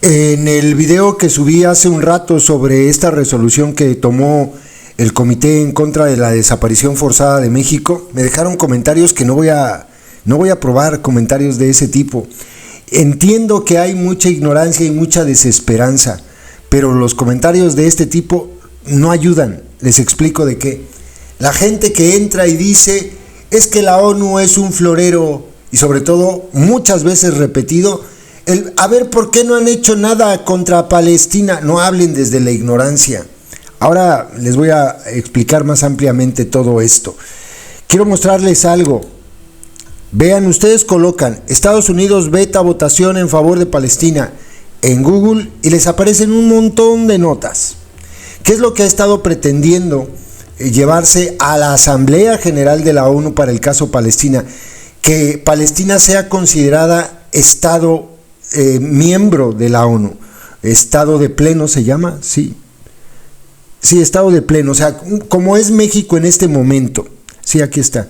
En el video que subí hace un rato sobre esta resolución que tomó el Comité en contra de la desaparición forzada de México, me dejaron comentarios que no voy a aprobar comentarios de ese tipo. Entiendo que hay mucha ignorancia y mucha desesperanza, pero los comentarios de este tipo no ayudan. Les explico de qué. La gente que entra y dice, es que la ONU es un florero, y sobre todo muchas veces repetido, a ver, ¿por qué no han hecho nada contra Palestina? No hablen desde la ignorancia. Ahora les voy a explicar más ampliamente todo esto. Quiero mostrarles algo. Vean, ustedes colocan Estados Unidos veta votación en favor de Palestina en Google y les aparecen un montón de notas. ¿Qué es lo que ha estado pretendiendo llevarse a la Asamblea General de la ONU para el caso Palestina? Que Palestina sea considerada Estado miembro de la ONU. Estado de pleno se llama, sí. Sí, estado de pleno, o sea, como es México en este momento. Sí, aquí está.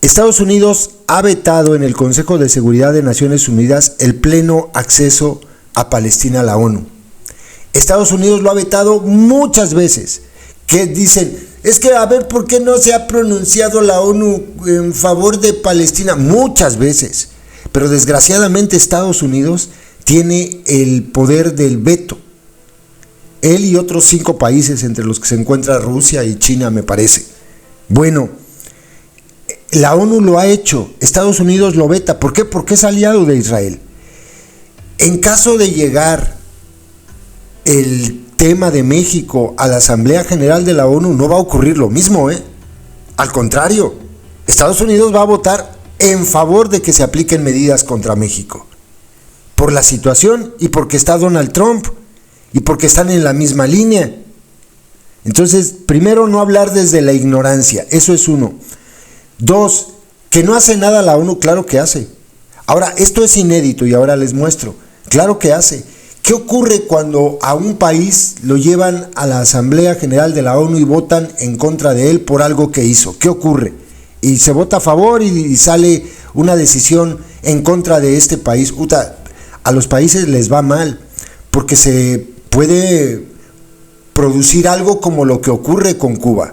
Estados Unidos ha vetado en el Consejo de Seguridad de Naciones Unidas el pleno acceso a Palestina a la ONU. Estados Unidos lo ha vetado muchas veces, que dicen, es que a ver, ¿por qué no se ha pronunciado la ONU en favor de Palestina? Muchas veces, pero desgraciadamente Estados Unidos tiene el poder del veto. Él y otros 5 países, entre los que se encuentra Rusia y China, me parece. Bueno, la ONU lo ha hecho, Estados Unidos lo veta. ¿Por qué? Porque es aliado de Israel. En caso de llegar el tema de México a la Asamblea General de la ONU, no va a ocurrir lo mismo, Al contrario, Estados Unidos va a votar en favor de que se apliquen medidas contra México. Por la situación y porque está Donald Trump y porque están en la misma línea. Entonces, primero, no hablar desde la ignorancia, eso es uno. 2, que no hace nada la ONU, claro que hace. Ahora, esto es inédito y ahora les muestro. Claro que hace. ¿Qué ocurre cuando a un país lo llevan a la Asamblea General de la ONU y votan en contra de él por algo que hizo? ¿Qué ocurre? Y se vota a favor y sale una decisión en contra de este país. A los países les va mal, porque se puede producir algo como lo que ocurre con Cuba.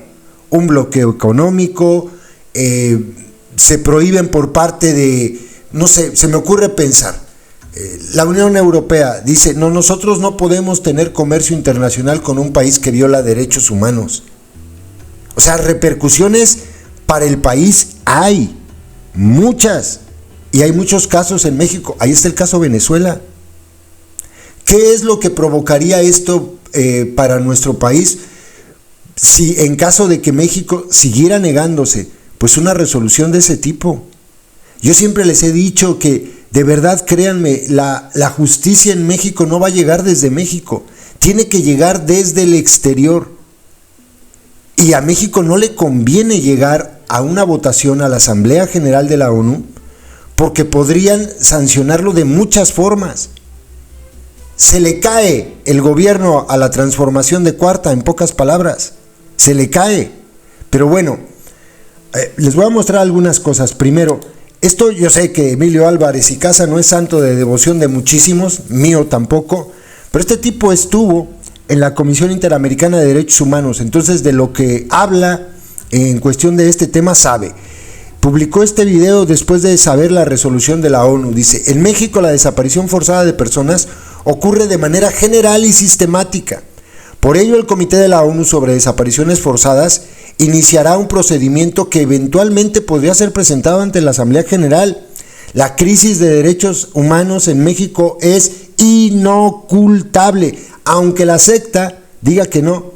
Un bloqueo económico, se prohíben por parte de, no sé, se me ocurre pensar, la Unión Europea dice, no, nosotros no podemos tener comercio internacional con un país que viola derechos humanos. O sea, repercusiones para el país hay, muchas, y hay muchos casos en México. Ahí está el caso Venezuela. ¿Qué es lo que provocaría esto para nuestro país si en caso de que México siguiera negándose pues una resolución de ese tipo? Yo siempre les he dicho que, de verdad, créanme, la justicia en México no va a llegar desde México, tiene que llegar desde el exterior. Y a México no le conviene llegar a una votación a la Asamblea General de la ONU, porque podrían sancionarlo de muchas formas. Se le cae el gobierno a la transformación de Cuarta, en pocas palabras, se le cae. Pero bueno, les voy a mostrar algunas cosas. Primero, esto yo sé que Emilio Álvarez y Casa no es santo de devoción de muchísimos, mío tampoco, pero este tipo estuvo en la Comisión Interamericana de Derechos Humanos, entonces de lo que habla en cuestión de este tema sabe. Publicó este video después de saber la resolución de la ONU. Dice, en México la desaparición forzada de personas ocurre de manera general y sistemática. Por ello, el Comité de la ONU sobre Desapariciones Forzadas iniciará un procedimiento que eventualmente podría ser presentado ante la Asamblea General. La crisis de derechos humanos en México es inocultable, aunque la secta diga que no.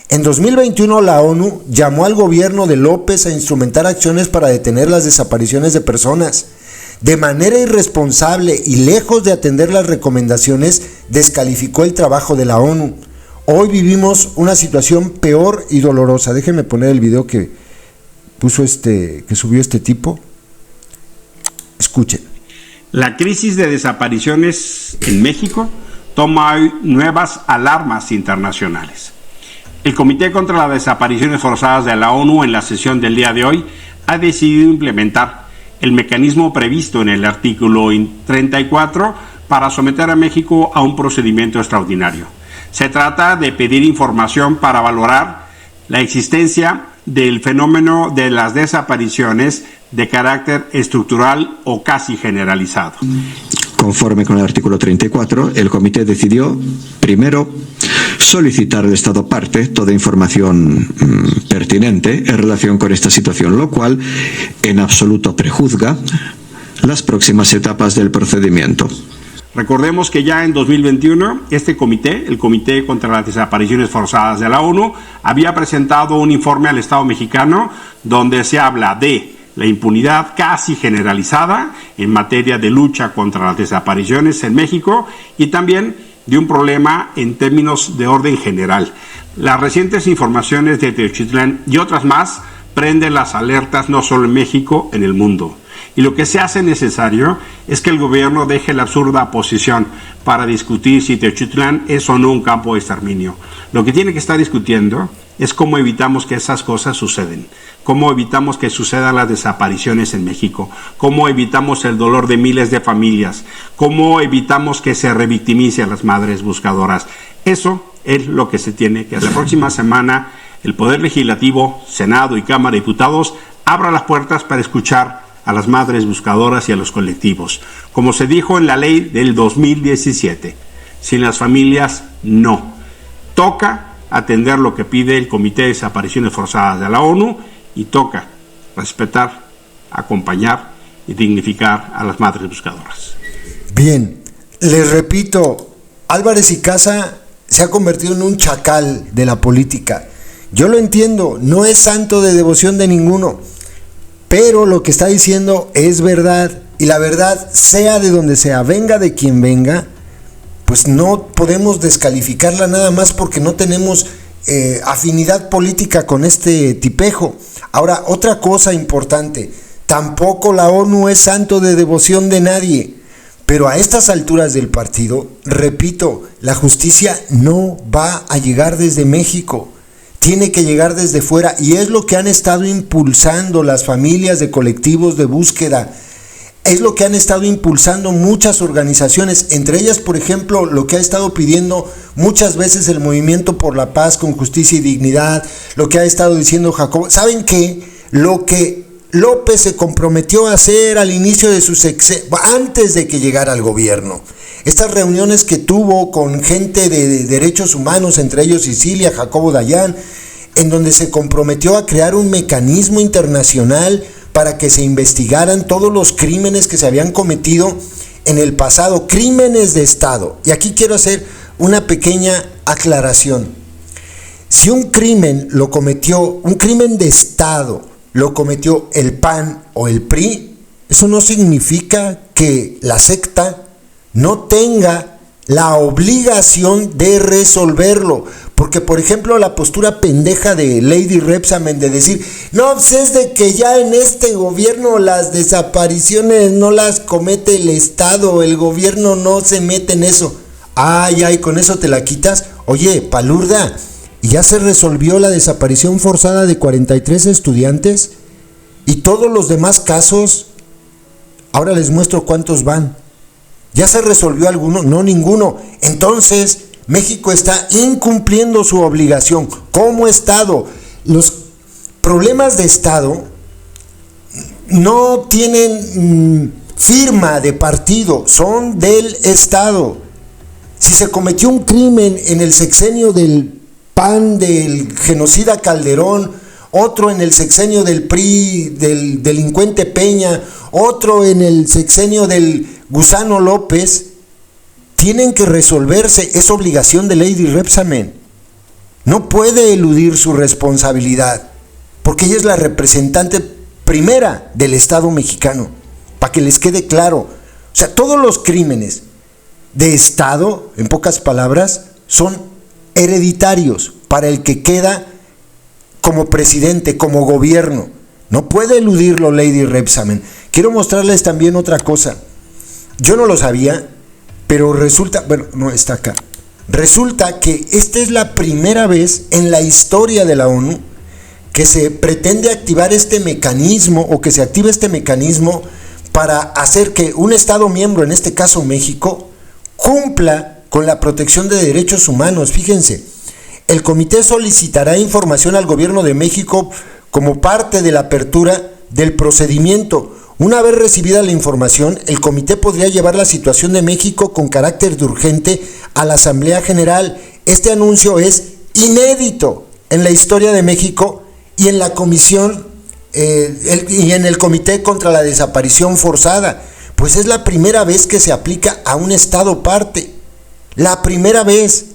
En 2021 la ONU llamó al gobierno de López a instrumentar acciones para detener las desapariciones de personas. De manera irresponsable y lejos de atender las recomendaciones, descalificó el trabajo de la ONU. Hoy vivimos una situación peor y dolorosa. Déjenme poner el video que subió este tipo. Escuchen. La crisis de desapariciones en México toma hoy nuevas alarmas internacionales. El Comité contra las Desapariciones Forzadas de la ONU, en la sesión del día de hoy, ha decidido implementar el mecanismo previsto en el artículo 34 para someter a México a un procedimiento extraordinario. Se trata de pedir información para valorar la existencia del fenómeno de las desapariciones de carácter estructural o casi generalizado. Conforme con el artículo 34, el comité decidió, primero, solicitar al Estado parte toda información pertinente en relación con esta situación, lo cual en absoluto prejuzga las próximas etapas del procedimiento. Recordemos que ya en 2021 este comité, el Comité contra las Desapariciones Forzadas de la ONU, había presentado un informe al Estado mexicano donde se habla de la impunidad casi generalizada en materia de lucha contra las desapariciones en México y también de un problema en términos de orden general. Las recientes informaciones de Tenochtitlán y otras más prenden las alertas no solo en México, en el mundo. Y lo que se hace necesario es que el gobierno deje la absurda posición para discutir si Tenochtitlán es o no un campo de exterminio. Lo que tiene que estar discutiendo es cómo evitamos que esas cosas suceden, cómo evitamos que sucedan las desapariciones en México, cómo evitamos el dolor de miles de familias, cómo evitamos que se revictimice a las madres buscadoras. Eso es lo que se tiene que hacer. La próxima semana el Poder Legislativo, Senado y Cámara de Diputados abra las puertas para escuchar a las madres buscadoras y a los colectivos. Como se dijo en la ley del 2017, sin las familias no. Toca atender lo que pide el Comité de Desapariciones Forzadas de la ONU y toca respetar, acompañar y dignificar a las madres buscadoras. Bien, les repito, Álvarez y Casa se ha convertido en un chacal de la política. Yo lo entiendo, no es santo de devoción de ninguno, pero lo que está diciendo es verdad, y la verdad, sea de donde sea, venga de quien venga, pues no podemos descalificarla nada más porque no tenemos afinidad política con este tipejo. Ahora, otra cosa importante, tampoco la ONU es santo de devoción de nadie, pero a estas alturas del partido, repito, la justicia no va a llegar desde México. Tiene que llegar desde fuera, y es lo que han estado impulsando las familias de colectivos de búsqueda, es lo que han estado impulsando muchas organizaciones, entre ellas, por ejemplo, lo que ha estado pidiendo muchas veces el Movimiento por la Paz con Justicia y Dignidad, lo que ha estado diciendo Jacobo. ¿Saben qué? Lo que López se comprometió a hacer al inicio de su sexenio, antes de que llegara al gobierno, estas reuniones que tuvo con gente de derechos humanos, entre ellos Sicilia, Jacobo Dayan, en donde se comprometió a crear un mecanismo internacional para que se investigaran todos los crímenes que se habían cometido en el pasado, crímenes de Estado. Y aquí quiero hacer una pequeña aclaración. Si un crimen de Estado lo cometió el PAN o el PRI, eso no significa que la secta no tenga la obligación de resolverlo, porque por ejemplo la postura pendeja de Lady Repsamen de decir, no, pues es de que ya en este gobierno las desapariciones no las comete el Estado, el gobierno no se mete en eso. Ay, con eso te la quitas. Oye, palurda, ¿y ya se resolvió la desaparición forzada de 43 estudiantes? ¿Y todos los demás casos? Ahora les muestro cuántos van. ¿Ya se resolvió alguno? No, ninguno. Entonces, México está incumpliendo su obligación como Estado. Los problemas de Estado no tienen firma de partido, son del Estado. Si se cometió un crimen en el sexenio del PAN, del genocida Calderón, otro en el sexenio del PRI, del delincuente Peña, otro en el sexenio del Gusano López, tienen que resolverse. Es obligación de Lady Repsamen. No puede eludir su responsabilidad, porque ella es la representante primera del Estado mexicano, para que les quede claro. O sea, todos los crímenes de Estado, en pocas palabras, son hereditarios para el que queda como presidente, como gobierno. No puede eludirlo Lady Repsamen. Quiero mostrarles también otra cosa. Yo no lo sabía, pero resulta, bueno, no está acá. Resulta que esta es la primera vez en la historia de la ONU que se pretende activar este mecanismo, o que se active este mecanismo para hacer que un Estado miembro, en este caso México, cumpla con la protección de derechos humanos. Fíjense, el comité solicitará información al gobierno de México como parte de la apertura del procedimiento. Una vez recibida la información, el comité podría llevar la situación de México con carácter de urgente a la Asamblea General. Este anuncio es inédito en la historia de México y en la comisión y en el Comité contra la Desaparición Forzada, pues es la primera vez que se aplica a un estado parte. La primera vez.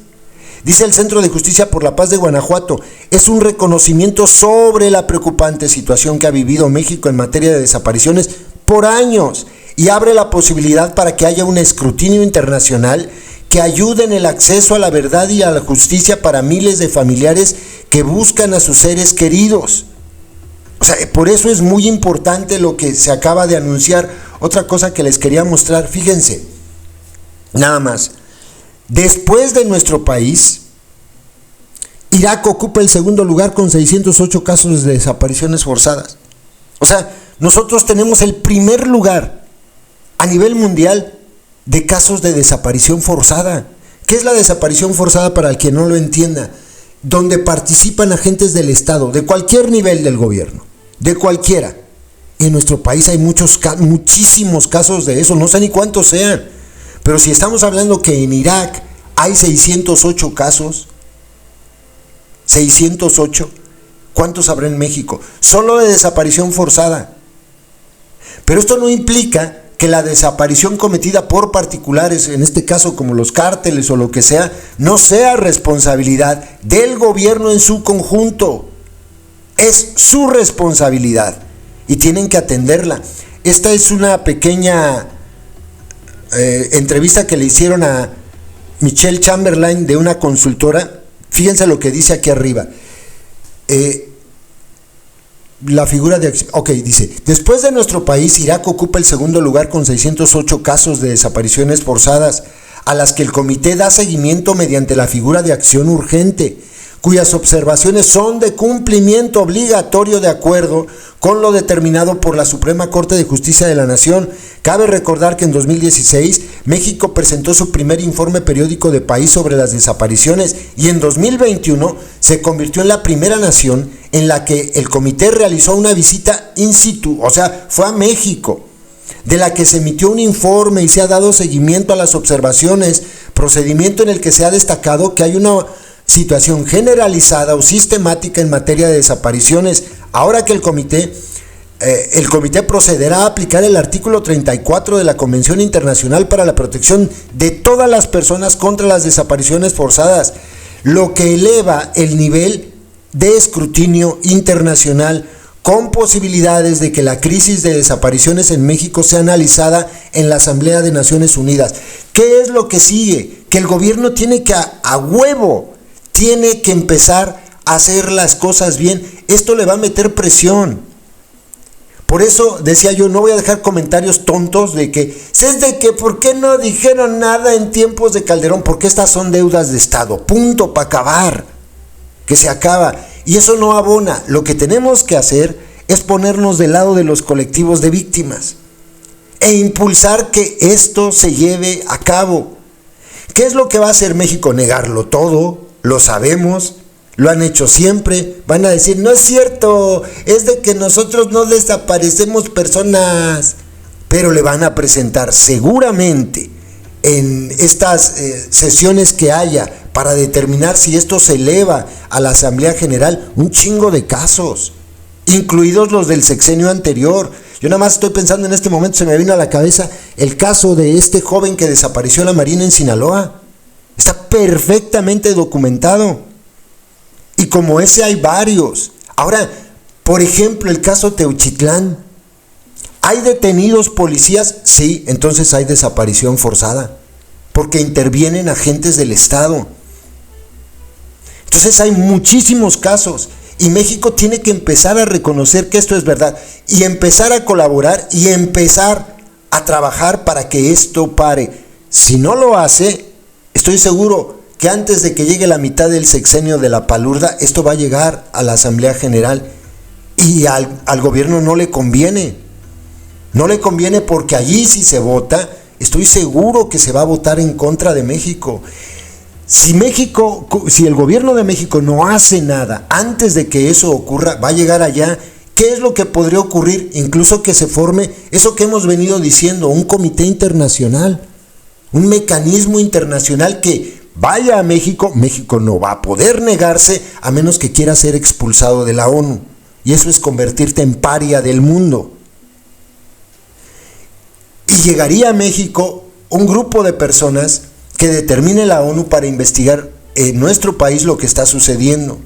Dice el Centro de Justicia por la Paz de Guanajuato, es un reconocimiento sobre la preocupante situación que ha vivido México en materia de desapariciones por años y abre la posibilidad para que haya un escrutinio internacional que ayude en el acceso a la verdad y a la justicia para miles de familiares que buscan a sus seres queridos. O sea, por eso es muy importante lo que se acaba de anunciar. Otra cosa que les quería mostrar, fíjense, nada más. Después de nuestro país, Irak ocupa el segundo lugar con 608 casos de desapariciones forzadas. O sea, nosotros tenemos el primer lugar a nivel mundial de casos de desaparición forzada. ¿Qué es la desaparición forzada para el que no lo entienda? Donde participan agentes del Estado, de cualquier nivel del gobierno, de cualquiera. Y en nuestro país hay muchísimos casos de eso, no sé ni cuántos sean. Pero si estamos hablando que en Irak hay 608 casos, 608, ¿cuántos habrá en México? Solo de desaparición forzada. Pero esto no implica que la desaparición cometida por particulares, en este caso como los cárteles o lo que sea, no sea responsabilidad del gobierno en su conjunto. Es su responsabilidad y tienen que atenderla. Esta es una pequeña entrevista que le hicieron a Michelle Chamberlain de una consultora. Fíjense lo que dice aquí arriba. La figura de acción. Ok, dice, después de nuestro país, Irak ocupa el segundo lugar con 608 casos de desapariciones forzadas, a las que el comité da seguimiento mediante la figura de acción urgente, cuyas observaciones son de cumplimiento obligatorio de acuerdo con lo determinado por la Suprema Corte de Justicia de la Nación. Cabe recordar que en 2016 México presentó su primer informe periódico de país sobre las desapariciones y en 2021 se convirtió en la primera nación en la que el comité realizó una visita in situ, o sea, fue a México, de la que se emitió un informe y se ha dado seguimiento a las observaciones, procedimiento en el que se ha destacado que hay una situación generalizada o sistemática en materia de desapariciones. Ahora que el comité procederá a aplicar el artículo 34 de la Convención Internacional para la Protección de todas las personas contra las desapariciones forzadas, lo que eleva el nivel de escrutinio internacional con posibilidades de que la crisis de desapariciones en México sea analizada en la Asamblea de Naciones Unidas. ¿Qué es lo que sigue? Que el gobierno tiene que a huevo tiene que empezar a hacer las cosas bien. Esto le va a meter presión. Por eso decía yo, no voy a dejar comentarios tontos de que, ¿es de que por qué no dijeron nada en tiempos de Calderón? Porque estas son deudas de Estado. Punto, para acabar. Que se acaba. Y eso no abona. Lo que tenemos que hacer es ponernos del lado de los colectivos de víctimas e impulsar que esto se lleve a cabo. ¿Qué es lo que va a hacer México? Negarlo todo. Lo sabemos, lo han hecho siempre. Van a decir, no es cierto, es de que nosotros no desaparecemos personas. Pero le van a presentar seguramente en estas sesiones que haya para determinar si esto se eleva a la Asamblea General, un chingo de casos, incluidos los del sexenio anterior. Yo nada más estoy pensando en este momento, se me vino a la cabeza el caso de este joven que desapareció en la Marina en Sinaloa. Está perfectamente documentado. Y como ese hay varios. Ahora, por ejemplo, el caso Teuchitlán. ¿Hay detenidos policías? Sí, entonces hay desaparición forzada. Porque intervienen agentes del Estado. Entonces hay muchísimos casos. Y México tiene que empezar a reconocer que esto es verdad. Y empezar a colaborar y empezar a trabajar para que esto pare. Si no lo hace, estoy seguro que antes de que llegue la mitad del sexenio de la palurda, esto va a llegar a la Asamblea General y al gobierno no le conviene. No le conviene porque allí sí se vota estoy seguro que se va a votar en contra de México. Si el gobierno de México no hace nada antes de que eso ocurra, va a llegar allá. ¿Qué es lo que podría ocurrir? Incluso que se forme eso que hemos venido diciendo, un comité internacional, un mecanismo internacional que vaya a México. México no va a poder negarse a menos que quiera ser expulsado de la ONU. Y eso es convertirte en paria del mundo. Y llegaría a México un grupo de personas que determine la ONU para investigar en nuestro país lo que está sucediendo.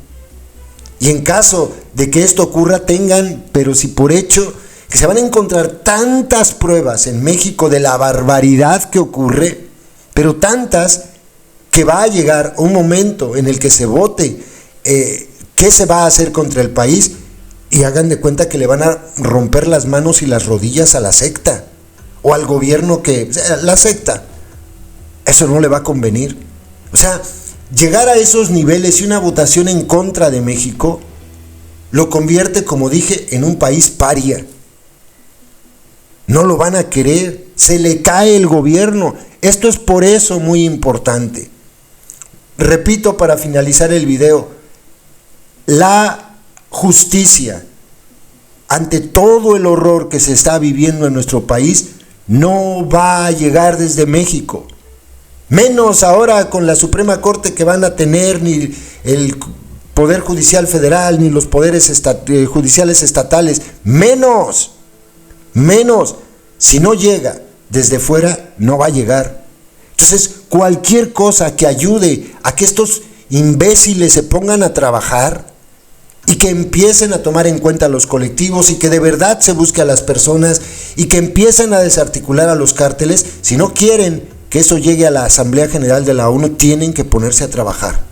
Y en caso de que esto ocurra, tengan, pero si por hecho, que se van a encontrar tantas pruebas en México de la barbaridad que ocurre, pero tantas que va a llegar un momento en el que se vote qué se va a hacer contra el país, y hagan de cuenta que le van a romper las manos y las rodillas a la secta, o al gobierno la secta. Eso no le va a convenir. O sea, llegar a esos niveles y una votación en contra de México lo convierte, como dije, en un país paria. No lo van a querer, se le cae el gobierno. Esto es por eso muy importante. Repito para finalizar el video, la justicia ante todo el horror que se está viviendo en nuestro país no va a llegar desde México. Menos ahora con la Suprema Corte que van a tener, ni el Poder Judicial Federal, ni los poderes judiciales estatales. Menos. Si no llega desde fuera, no va a llegar. Entonces, cualquier cosa que ayude a que estos imbéciles se pongan a trabajar y que empiecen a tomar en cuenta a los colectivos y que de verdad se busque a las personas y que empiecen a desarticular a los cárteles, si no quieren que eso llegue a la Asamblea General de la ONU, tienen que ponerse a trabajar.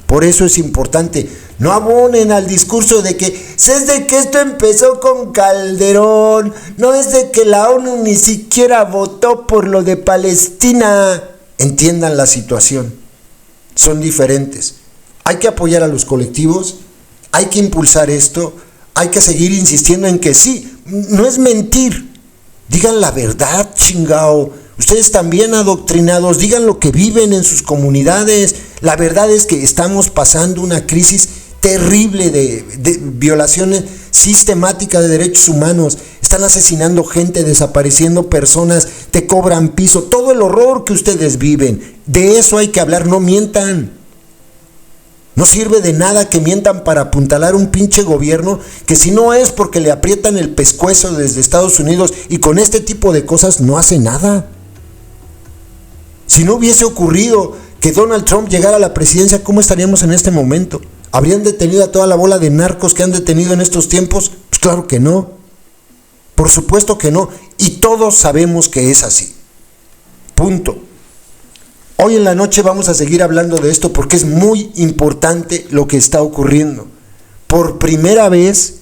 Por eso es importante, no abonen al discurso de que es de que esto empezó con Calderón, no es de que la ONU ni siquiera votó por lo de Palestina. Entiendan la situación, son diferentes. Hay que apoyar a los colectivos, hay que impulsar esto, hay que seguir insistiendo en que sí, no es mentir, digan la verdad, chingao. Ustedes también adoctrinados, digan lo que viven en sus comunidades. La verdad es que estamos pasando una crisis terrible de violaciones sistemáticas de derechos humanos. Están asesinando gente, desapareciendo personas, te cobran piso. Todo el horror que ustedes viven, de eso hay que hablar, no mientan. No sirve de nada que mientan para apuntalar un pinche gobierno que si no es porque le aprietan el pescuezo desde Estados Unidos y con este tipo de cosas no hace nada. Si no hubiese ocurrido que Donald Trump llegara a la presidencia, ¿cómo estaríamos en este momento? ¿Habrían detenido a toda la bola de narcos que han detenido en estos tiempos? Pues claro que no. Por supuesto que no. Y todos sabemos que es así. Punto. Hoy en la noche vamos a seguir hablando de esto porque es muy importante lo que está ocurriendo. Por primera vez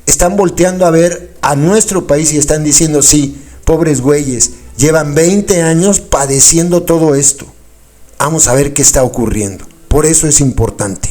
están volteando a ver a nuestro país y están diciendo, sí, pobres güeyes, llevan 20 años padeciendo todo esto. Vamos a ver qué está ocurriendo. Por eso es importante.